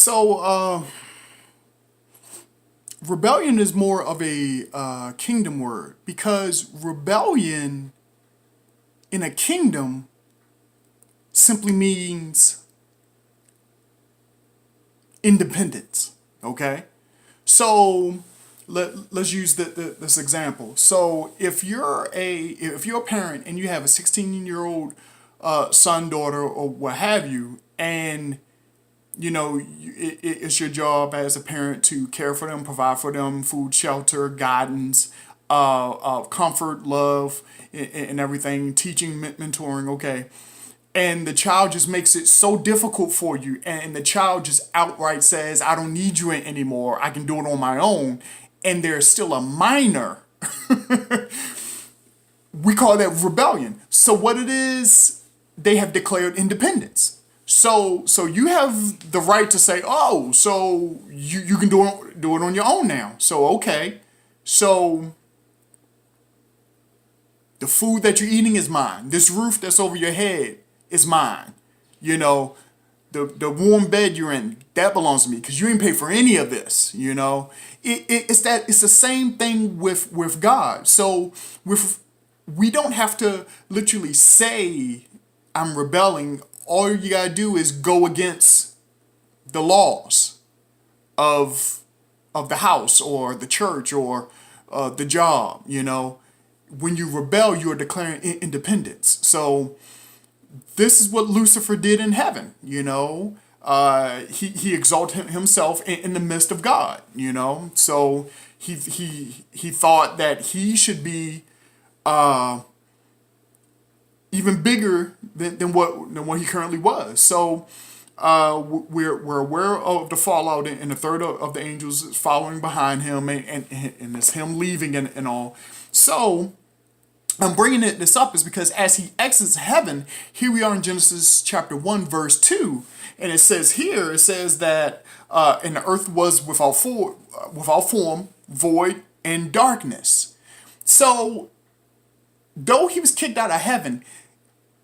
So, rebellion is more of a kingdom word because rebellion in a kingdom simply means independence. Okay? So, let's use this example. So, if you're a parent and you have a 16-year-old son, daughter, or what have you, and it's your job as a parent to care for them, provide for them food, shelter, guidance, comfort, love, and everything, teaching, mentoring, okay. And the child just makes it so difficult for you, and the child just outright says, I don't need you anymore, I can do it on my own, and they're still a minor. We call that rebellion. So what it is, they have declared independence. So you have the right to say, oh, so you can do it on your own now. So okay, so the food that you're eating is mine. This roof that's over your head is mine. You know, the warm bed you're in, that belongs to me because you ain't pay for any of this. It's the same thing with God. So we don't have to literally say I'm rebelling. All you gotta do is go against the laws of the house or the church or the job. When you rebel, you are declaring independence. So this is what Lucifer did in heaven. He exalted himself in the midst of God. So he thought that he should be even bigger than what he currently was. So we're aware of the fallout, and the third of the angels is following behind him, and it's him leaving and all. So I'm bringing this up is because as he exits heaven, here we are in Genesis chapter 1, verse 2, and it says that and the earth was without form, void, and darkness. So though he was kicked out of heaven,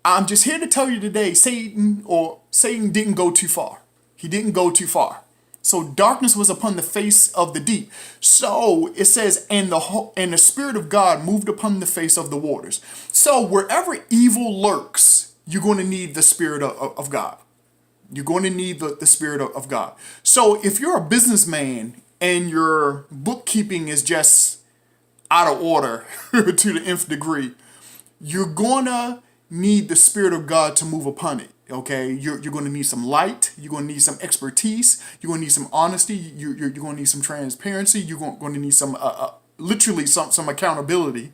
I'm just here to tell you today, Satan didn't go too far. He didn't go too far. So darkness was upon the face of the deep. So it says, and the Spirit of God moved upon the face of the waters. So wherever evil lurks, you're going to need the Spirit of God. You're going to need the Spirit of God. So if you're a businessman and your bookkeeping is just out of order to the nth degree, you're going to need the Spirit of God to move upon it. Okay, you're going to need some light. You're going to need some expertise. You're going to need some honesty. You're going to need some transparency. You're going to need some literally some accountability.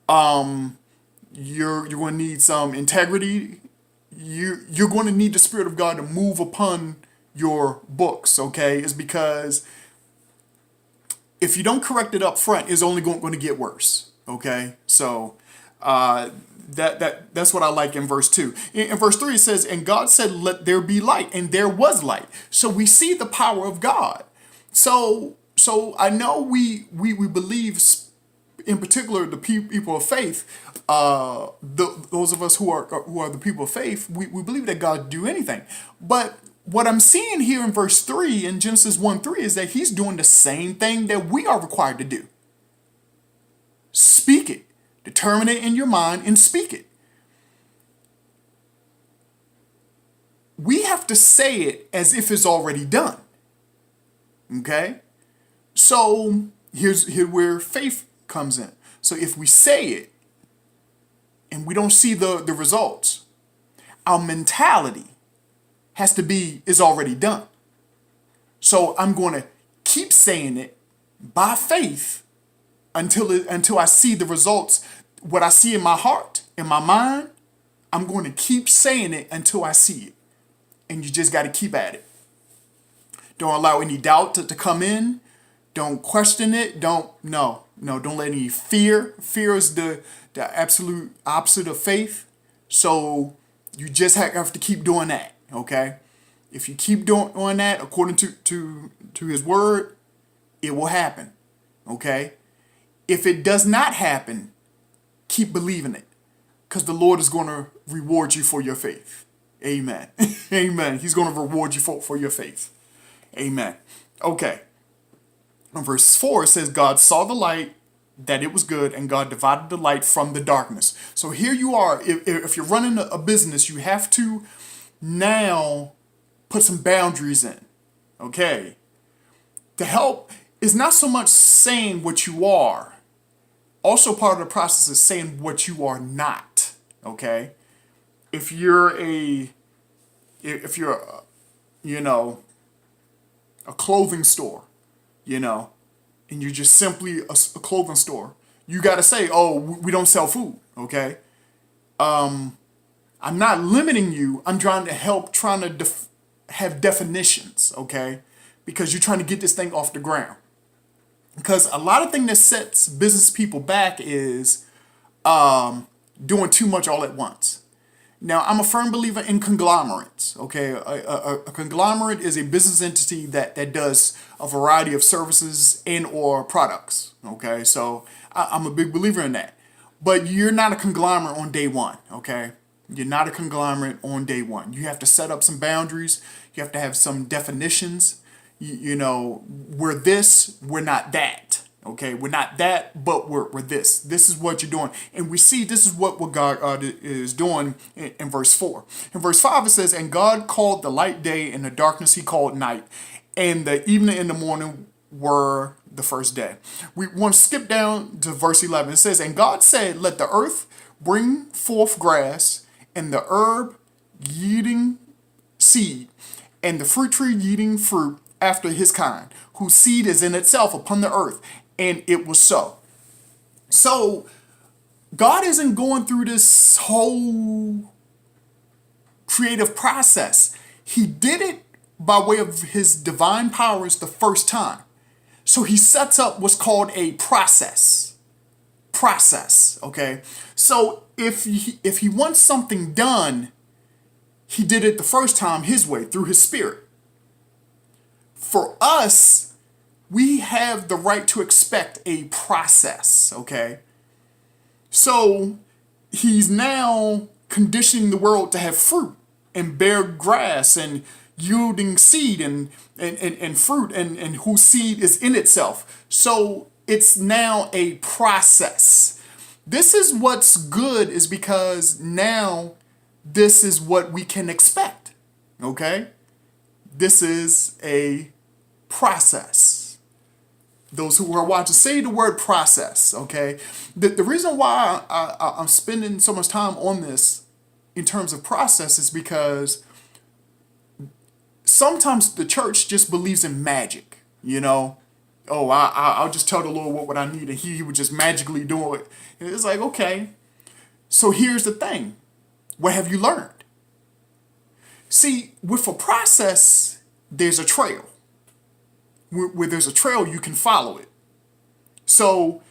You're going to need some integrity. You're going to need the Spirit of God to move upon your books. Okay, it's because if you don't correct it up front, it's only going to get worse. Okay, so that's what I like in verse 2. In verse 3 it says, and God said, let there be light, and there was light. So we see the power of God. So I know we believe, in particular the people of faith, those of us who are the people of faith, we believe that God can do anything. But what I'm seeing here in verse 3 in Genesis 1:3 is that he's doing the same thing that we are required to do. Speak it. Determine it in your mind and speak it. We have to say it as if it's already done. Okay? So here's where faith comes in. So if we say it and we don't see the results, our mentality has to be is already done. So I'm going to keep saying it by faith until I see the results, what I see in my heart, in my mind. I'm going to keep saying it until I see it. And you just got to keep at it. Don't allow any doubt to come in. Don't question it. Don't let any fear. Fear is the absolute opposite of faith. So you just have to keep doing that. Okay? If you keep doing that according to his word, it will happen. Okay? If it does not happen, keep believing it, because the Lord is going to reward you for your faith. Amen. Amen. He's going to reward you for your faith. Amen. Okay. In verse 4, it says, God saw the light, that it was good, and God divided the light from the darkness. So here you are. If you're running a business, you have to now put some boundaries in. Okay. The help is not so much saying what you are. Also part of the process is saying what you are not. Okay. If you're you know, a clothing store, you know, and you're just simply a clothing store, you got to say, oh, we don't sell food. Okay. I'm not limiting you. I'm trying to have definitions. Okay. Because you're trying to get this thing off the ground. Because a lot of thing that sets business people back is doing too much all at once. Now, I'm a firm believer in conglomerates. Okay, a conglomerate is a business entity that does a variety of services and or products. Okay, so I'm a big believer in that. But you're not a conglomerate on day one. Okay, you're not a conglomerate on day one. You have to set up some boundaries. You have to have some definitions. You know, we're this, we're not that. Okay, we're not that, but we're this. This is what you're doing. And we see this is what God is doing in verse 4. In verse 5 it says, and God called the light day, and the darkness he called night. And the evening and the morning were the first day. We want to skip down to verse 11. It says, and God said, let the earth bring forth grass, and the herb yielding seed, and the fruit tree yielding fruit after his kind, whose seed is in itself upon the earth. And it was so. So God isn't going through this whole creative process. He did it by way of his divine powers the first time. So he sets up what's called a process. Okay? So if he wants something done, he did it the first time his way, through his spirit. For us, we have the right to expect a process, okay? So he's now conditioning the world to have fruit and bear grass and yielding seed and fruit and whose seed is in itself. So it's now a process. This is what's good, is because now this is what we can expect, okay? This is a process. Those who are watching, say the word process, okay? The reason why I'm spending so much time on this in terms of process is because sometimes the church just believes in magic, you know? Oh, I'll just tell the Lord what I need, and he would just magically do it. And it's like, okay, so here's the thing. What have you learned? See, with a process, there's a trail. Where there's a trail, you can follow it. So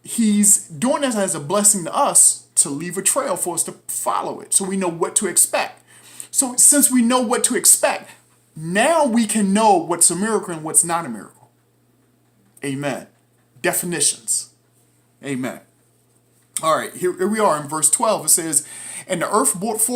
he's doing this as a blessing to us to leave a trail for us to follow it, so we know what to expect. So since we know what to expect, now we can know what's a miracle and what's not a miracle. Amen. Definitions. Amen. All right, here we are in verse 12. It says, and the earth brought forth